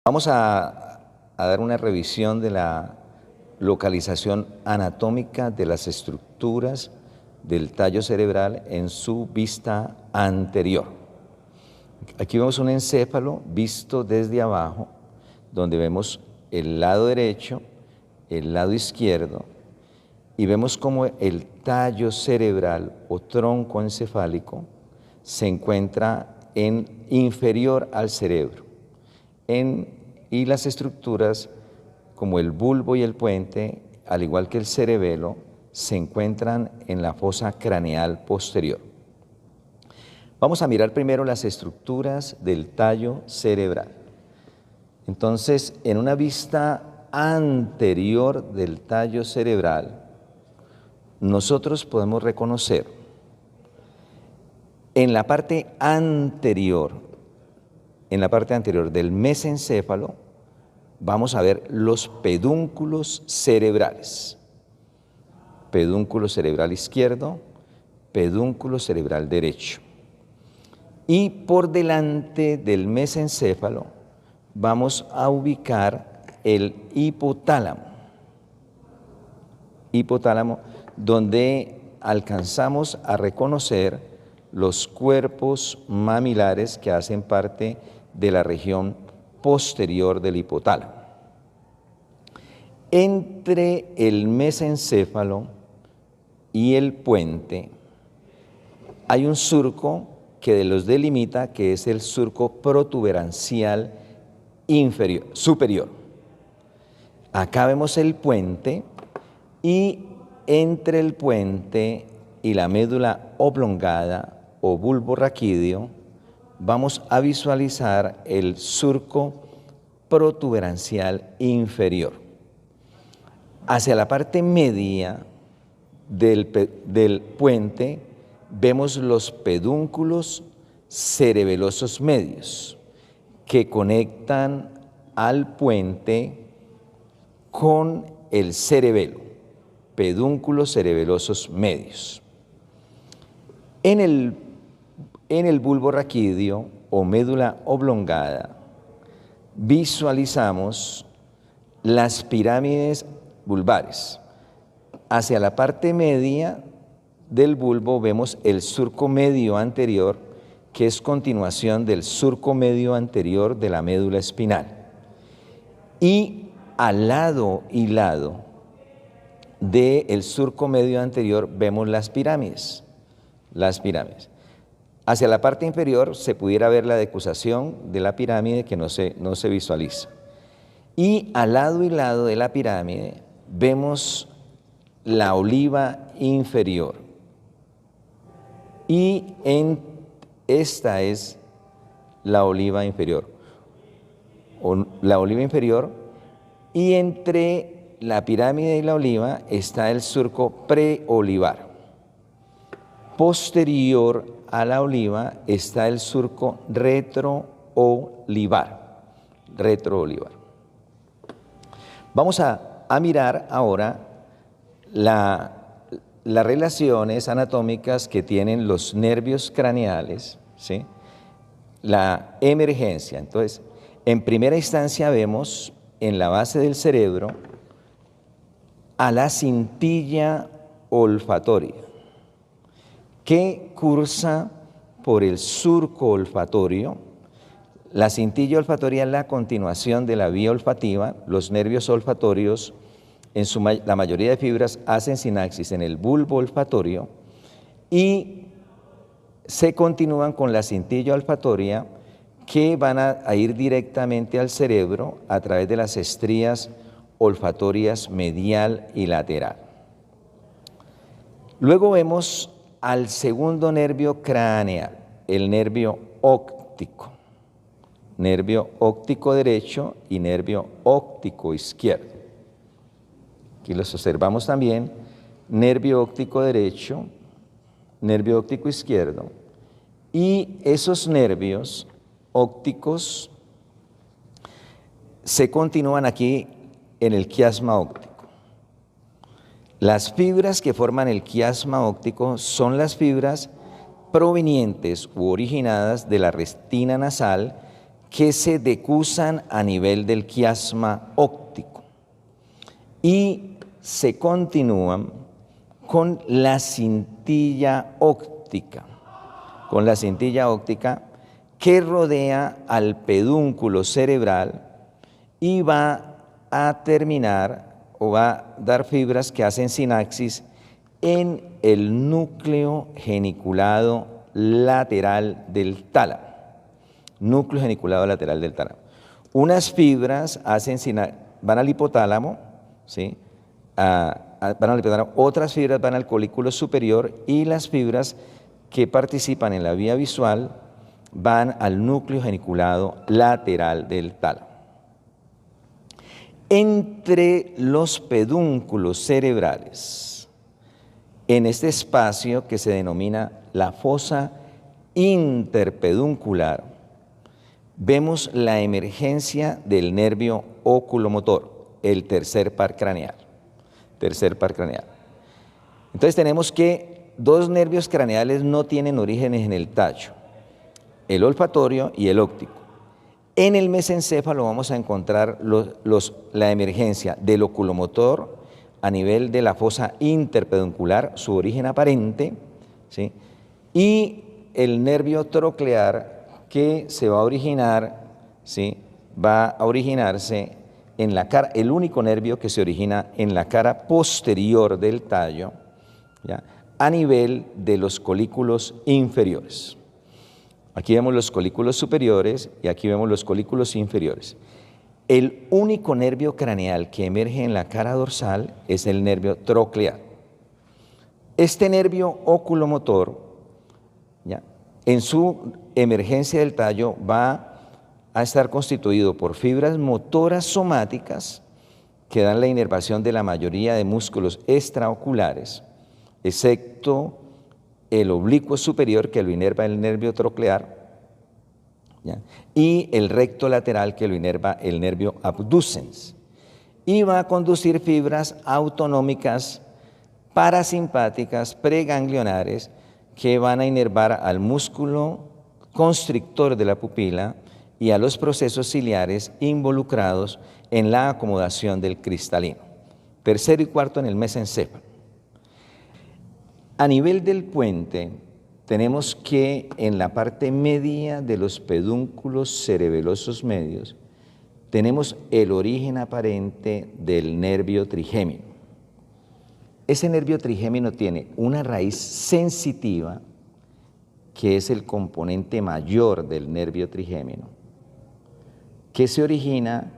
Vamos a dar una revisión de la localización anatómica de las estructuras del tallo cerebral en su vista anterior. Aquí vemos un encéfalo visto desde abajo, donde vemos el lado derecho, el lado izquierdo, y vemos como el tallo cerebral o tronco encefálico se encuentra inferior al cerebro. Y las estructuras como el bulbo y el puente, al igual que el cerebelo, se encuentran en la fosa craneal posterior. Vamos a mirar primero las estructuras del tallo cerebral. Entonces, en una vista anterior del tallo cerebral, nosotros podemos reconocer en la parte anterior del mesencéfalo, vamos a ver los pedúnculos cerebrales. Pedúnculo cerebral izquierdo, pedúnculo cerebral derecho. Y por delante del mesencéfalo vamos a ubicar el hipotálamo. Hipotálamo, donde alcanzamos a reconocer los cuerpos mamilares que hacen parte de la región posterior del hipotálamo. Entre el mesencéfalo y el puente hay un surco que los delimita, que es el surco protuberancial superior. Acá vemos el puente y entre el puente y la médula oblongada o bulbo raquídeo vamos a visualizar el surco protuberancial inferior. Hacia la parte media del puente vemos los pedúnculos cerebelosos medios que conectan al puente con el cerebelo, pedúnculos cerebelosos medios. En el bulbo raquídeo o médula oblongada visualizamos las pirámides bulbares. Hacia la parte media del bulbo vemos el surco medio anterior, que es continuación del surco medio anterior de la médula espinal. Y al lado y lado del surco medio anterior vemos las pirámides. Hacia la parte inferior se pudiera ver la decusación de la pirámide que no se visualiza. Y al lado y lado de la pirámide vemos la oliva inferior. Y esta es la oliva inferior. Y entre la pirámide y la oliva está el surco preolivar. Posterior a la oliva está el surco retroolivar. Vamos a mirar ahora las relaciones anatómicas que tienen los nervios craneales, ¿sí? La emergencia. Entonces, en primera instancia vemos en la base del cerebro a la cintilla olfatoria, que cursa por el surco olfatorio. La cintilla olfatoria es la continuación de la vía olfativa. Los nervios olfatorios, la mayoría de fibras, hacen sinapsis en el bulbo olfatorio y se continúan con la cintilla olfatoria, que van a ir directamente al cerebro a través de las estrías olfatorias medial y lateral. Luego vemos al segundo nervio craneal, el nervio óptico derecho y nervio óptico izquierdo. Aquí los observamos también, nervio óptico derecho, nervio óptico izquierdo, y esos nervios ópticos se continúan aquí en el quiasma óptico. Las fibras que forman el quiasma óptico son las fibras provenientes u originadas de la retina nasal, que se decusan a nivel del quiasma óptico y se continúan con la cintilla óptica, que rodea al pedúnculo cerebral y va a terminar o va a dar fibras que hacen sinapsis en el núcleo geniculado lateral del tálamo. Núcleo geniculado lateral del tálamo. Unas fibras van al hipotálamo, ¿sí? Van al hipotálamo, otras fibras van al colículo superior y las fibras que participan en la vía visual van al núcleo geniculado lateral del tálamo. Entre los pedúnculos cerebrales, en este espacio que se denomina la fosa interpeduncular, vemos la emergencia del nervio oculomotor, el tercer par craneal. Entonces tenemos que dos nervios craneales no tienen orígenes en el tallo, el olfatorio y el óptico. En el mesencéfalo vamos a encontrar la emergencia del oculomotor a nivel de la fosa interpeduncular, su origen aparente, ¿sí? Y el nervio troclear que se va a originar, ¿sí? Va a originarse en la cara, el único nervio que se origina en la cara posterior del tallo, ¿ya? A nivel de los colículos inferiores. Aquí vemos los colículos superiores y aquí vemos los colículos inferiores. El único nervio craneal que emerge en la cara dorsal es el nervio troclear. Este nervio oculomotor, ¿ya? En su emergencia del tallo va a estar constituido por fibras motoras somáticas que dan la inervación de la mayoría de músculos extraoculares, excepto el oblicuo superior que lo inerva el nervio troclear, ¿ya? Y el recto lateral que lo inerva el nervio abducens. Y va a conducir fibras autonómicas parasimpáticas preganglionares que van a inervar al músculo constrictor de la pupila y a los procesos ciliares involucrados en la acomodación del cristalino. Tercero y cuarto en el mesencéfalo. A nivel del puente, tenemos que en la parte media de los pedúnculos cerebelosos medios, tenemos el origen aparente del nervio trigémino. Ese nervio trigémino tiene una raíz sensitiva, que es el componente mayor del nervio trigémino, que se origina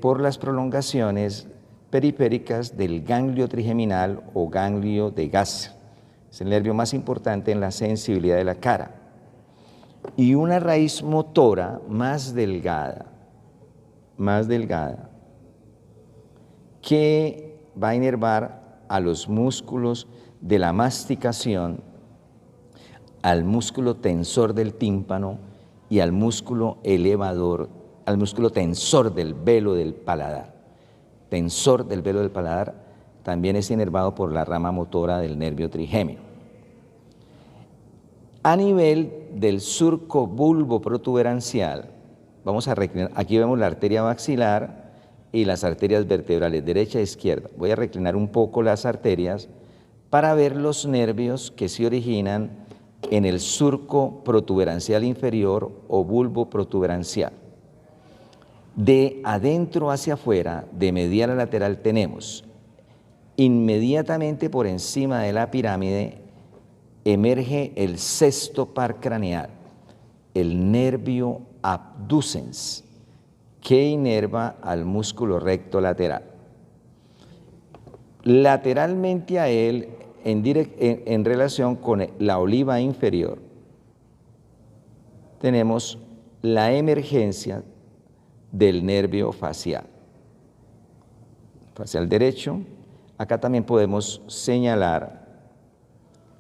por las prolongaciones periféricas del ganglio trigeminal o ganglio de Gasser. Es el nervio más importante en la sensibilidad de la cara. Y una raíz motora más delgada, que va a inervar a los músculos de la masticación, al músculo tensor del tímpano y al músculo elevador, al músculo tensor del velo del paladar. Tensor del velo del paladar también es inervado por la rama motora del nervio trigémino. A nivel del surco bulbo-protuberancial, vamos a reclinar, aquí vemos la arteria maxilar y las arterias vertebrales, derecha e izquierda. Voy a reclinar un poco las arterias para ver los nervios que se originan en el surco protuberancial inferior o bulbo protuberancial. De adentro hacia afuera, de medial a lateral, tenemos inmediatamente por encima de la pirámide emerge el sexto par craneal, el nervio abducens, que inerva al músculo recto lateral. Lateralmente a él, en relación con la oliva inferior, tenemos la emergencia del nervio facial derecho. Acá también podemos señalar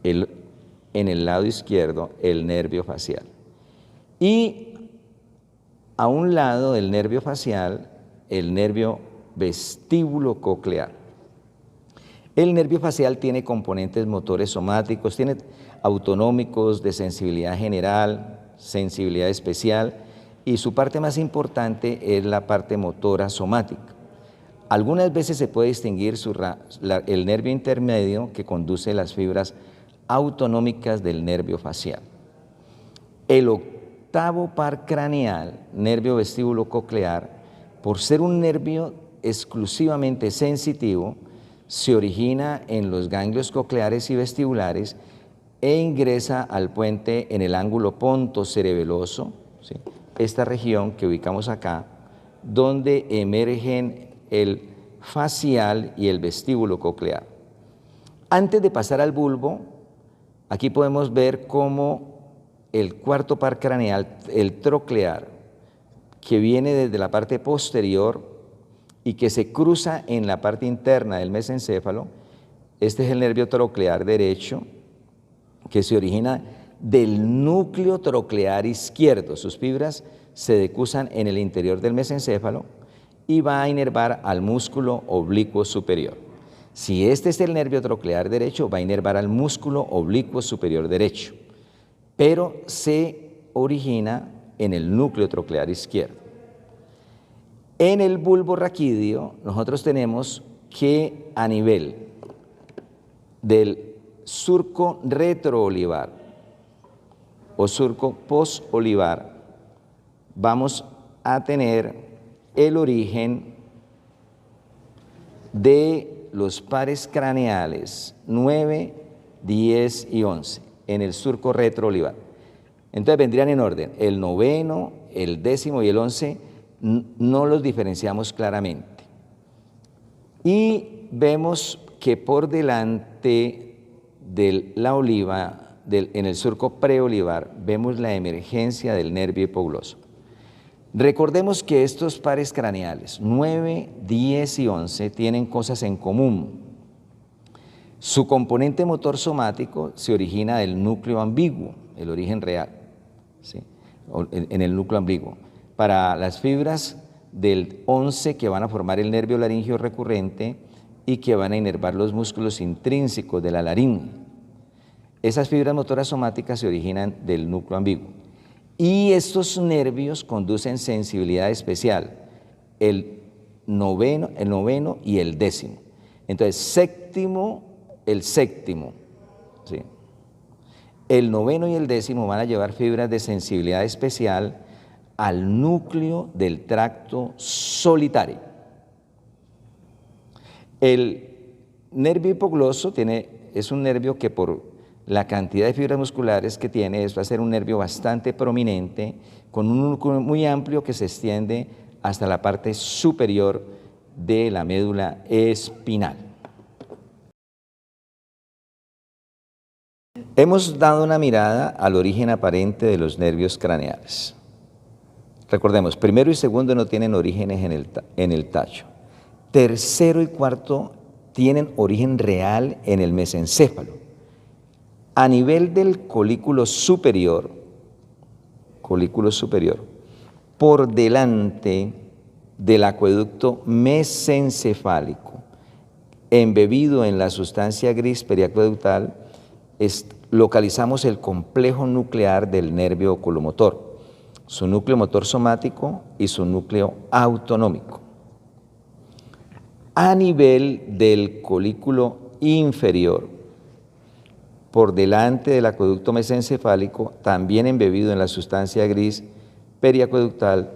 en el lado izquierdo el nervio facial. Y a un lado del nervio facial, el nervio vestíbulo coclear. El nervio facial tiene componentes motores somáticos, tiene autonómicos de sensibilidad general, sensibilidad especial y su parte más importante es la parte motora somática. Algunas veces se puede distinguir el nervio intermedio que conduce las fibras autonómicas del nervio facial. El octavo par craneal, nervio vestíbulo coclear, por ser un nervio exclusivamente sensitivo, se origina en los ganglios cocleares y vestibulares e ingresa al puente en el ángulo pontocerebeloso, ¿sí?, esta región que ubicamos acá, donde emergen el facial y el vestíbulo coclear. Antes de pasar al bulbo, aquí podemos ver cómo el cuarto par craneal, el troclear, que viene desde la parte posterior y que se cruza en la parte interna del mesencéfalo, este es el nervio troclear derecho, que se origina del núcleo troclear izquierdo. Sus fibras se decusan en el interior del mesencéfalo y va a inervar al músculo oblicuo superior. Si este es el nervio troclear derecho, va a inervar al músculo oblicuo superior derecho, pero se origina en el núcleo troclear izquierdo. En el bulbo raquídeo, nosotros tenemos que a nivel del surco retroolivar o surco posolivar, vamos a tener el origen de los pares craneales 9, 10 y 11 en el surco retroolivar. Entonces vendrían en orden, el noveno, el décimo y el 11 no los diferenciamos claramente. Y vemos que por delante de la oliva, en el surco preolivar, vemos la emergencia del nervio hipogloso. Recordemos que estos pares craneales, 9, 10 y 11, tienen cosas en común. Su componente motor somático se origina del núcleo ambiguo, el origen real, ¿sí?, en el núcleo ambiguo. Para las fibras del 11 que van a formar el nervio laringio recurrente y que van a inervar los músculos intrínsecos de la laringe. Esas fibras motoras somáticas se originan del núcleo ambiguo. Y estos nervios conducen sensibilidad especial, el noveno y el décimo. Entonces, el séptimo, ¿sí?, el noveno y el décimo van a llevar fibras de sensibilidad especial al núcleo del tracto solitario. El nervio hipogloso es un nervio que por la cantidad de fibras musculares que tiene, va a ser un nervio bastante prominente, con un núcleo muy amplio que se extiende hasta la parte superior de la médula espinal. Hemos dado una mirada al origen aparente de los nervios craneales. Recordemos, primero y segundo no tienen orígenes en el tallo. Tercero y cuarto tienen origen real en el mesencéfalo. A nivel del colículo superior, por delante del acueducto mesencefálico, embebido en la sustancia gris periacueductal, localizamos el complejo nuclear del nervio oculomotor, su núcleo motor somático y su núcleo autonómico. A nivel del colículo inferior, por delante del acueducto mesencefálico, también embebido en la sustancia gris periacueductal,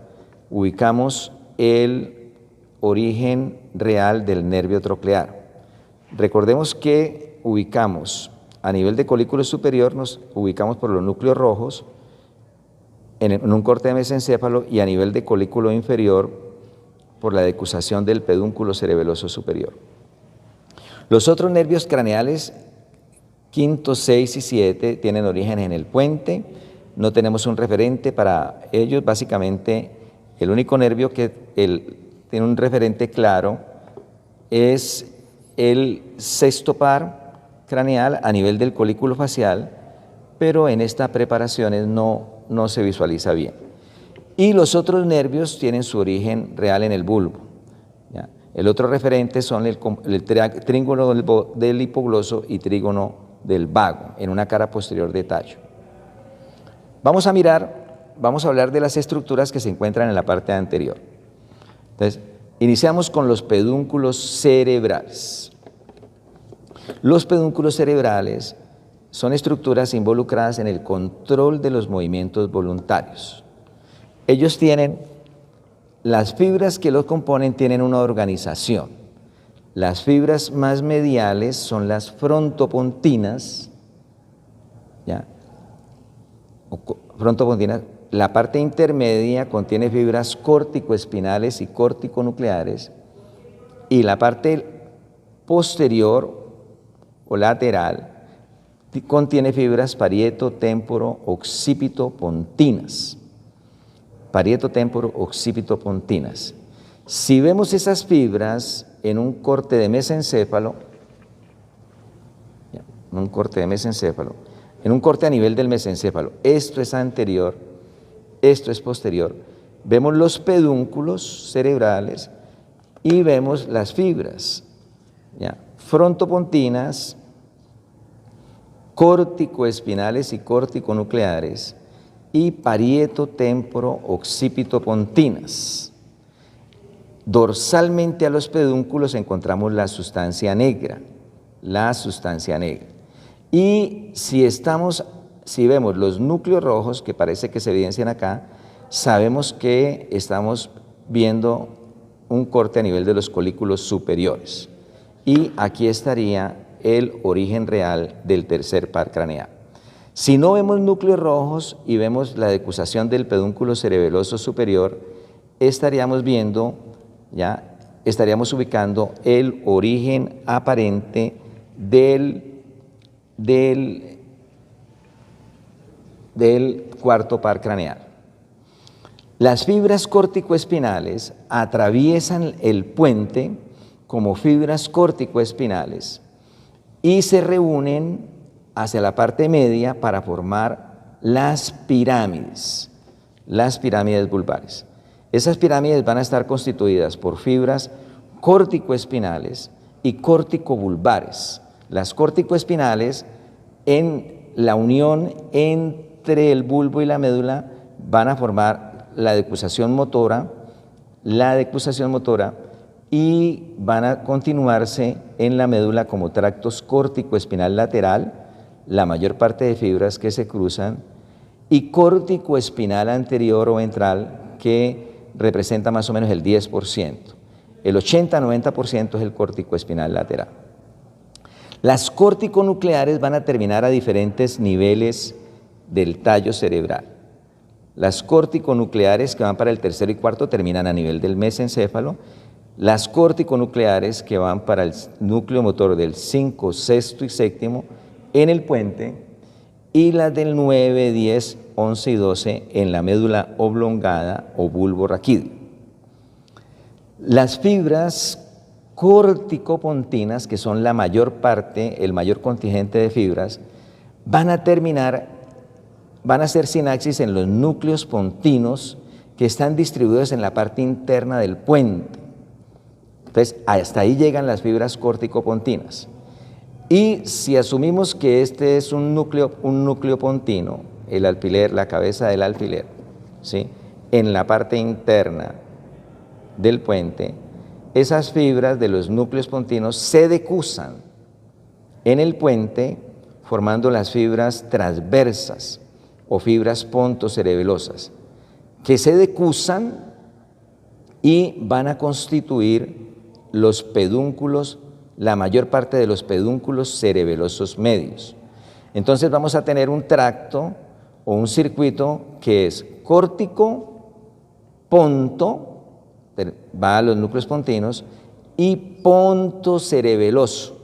ubicamos el origen real del nervio troclear. Recordemos que ubicamos, a nivel de colículo superior, nos ubicamos por los núcleos rojos, en un corte de mesencéfalo, y a nivel de colículo inferior, por la decusación del pedúnculo cerebeloso superior. Los otros nervios craneales, quinto, 6 y 7, tienen origen en el puente. No tenemos un referente para ellos. Básicamente, el único nervio que tiene un referente claro es el sexto par craneal a nivel del colículo facial, pero en esta preparación no se visualiza bien. Y los otros nervios tienen su origen real en el bulbo, ¿ya? El otro referente son el trígono del hipogloso y trígono del vago, en una cara posterior de tallo. Vamos a mirar vamos a hablar de las estructuras que se encuentran en la parte anterior. Entonces, iniciamos con los pedúnculos cerebrales. Los pedúnculos cerebrales son estructuras involucradas en el control de los movimientos voluntarios. Ellos tienen, las fibras que los componen tienen una organización. Las fibras más mediales son las frontopontinas, ¿ya? Frontopontinas. La parte intermedia contiene fibras córticoespinales y córticonucleares, y la parte posterior o lateral contiene fibras parieto-temporo-occipito-pontinas. Parieto-temporo-occipito-pontinas. Si vemos esas fibras en un corte de mesencéfalo, en un corte a nivel del mesencéfalo, esto es anterior, esto es posterior, vemos los pedúnculos cerebrales y vemos las fibras, ¿ya? Frontopontinas, córticoespinales y córticonucleares, y parieto-temporo-occipito-pontinas. Dorsalmente a los pedúnculos encontramos la sustancia negra, Y si vemos los núcleos rojos, que parece que se evidencian acá, sabemos que estamos viendo un corte a nivel de los colículos superiores. Y aquí estaría el origen real del tercer par craneal. Si no vemos núcleos rojos y vemos la decusación del pedúnculo cerebeloso superior, estaríamos ubicando el origen aparente del cuarto par craneal. Las fibras córticoespinales atraviesan el puente como fibras córticoespinales y se reúnen hacia la parte media para formar las pirámides vulvares. Esas pirámides van a estar constituidas por fibras córticoespinales y córticovulvares. Las córticoespinales, en la unión entre el bulbo y la médula, van a formar la decusación motora y van a continuarse en la médula como tractos córticoespinal lateral, la mayor parte de fibras que se cruzan, y córticoespinal anterior o ventral, que representa más o menos el 10%. El 80-90% es el córticoespinal lateral. Las córticonucleares van a terminar a diferentes niveles del tallo cerebral. Las córticonucleares que van para el tercero y cuarto terminan a nivel del mesencéfalo. Las córticonucleares que van para el núcleo motor del 5, sexto y séptimo en el puente, y las del 9, 10, 11 y 12 en la médula oblongada o bulbo raquídeo. Las fibras córticopontinas, que son la mayor parte, el mayor contingente de fibras, van a hacer sinapsis en los núcleos pontinos que están distribuidos en la parte interna del puente. Entonces, hasta ahí llegan las fibras córticopontinas. Y si asumimos que este es un núcleo pontino, el alfiler, la cabeza del alfiler, ¿sí?, en la parte interna del puente, esas fibras de los núcleos pontinos se decusan en el puente, formando las fibras transversas o fibras pontocerebelosas, que se decusan y van a constituir los pedúnculos, la mayor parte de los pedúnculos cerebelosos medios. Entonces vamos a tener un tracto o un circuito que es córtico, ponto, va a los núcleos pontinos, y pontocerebeloso,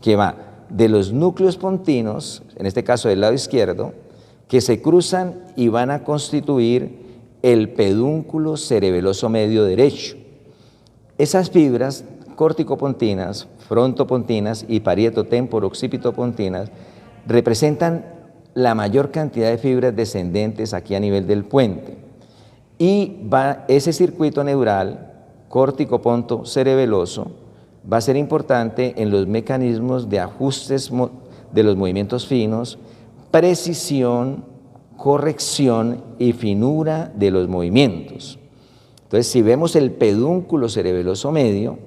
que va de los núcleos pontinos, en este caso del lado izquierdo, que se cruzan y van a constituir el pedúnculo cerebeloso medio derecho. Esas fibras córticopontinas, frontopontinas y parieto-temporo-occipito-pontinas representan la mayor cantidad de fibras descendentes aquí a nivel del puente. Y ese circuito neural córtico-ponto-cerebeloso va a ser importante en los mecanismos de ajustes de los movimientos finos, precisión, corrección y finura de los movimientos. Entonces, si vemos el pedúnculo cerebeloso medio,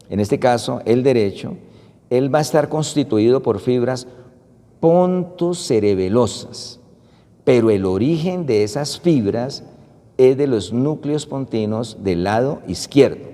en este caso el derecho, él va a estar constituido por fibras pontocerebelosas, pero el origen de esas fibras es de los núcleos pontinos del lado izquierdo.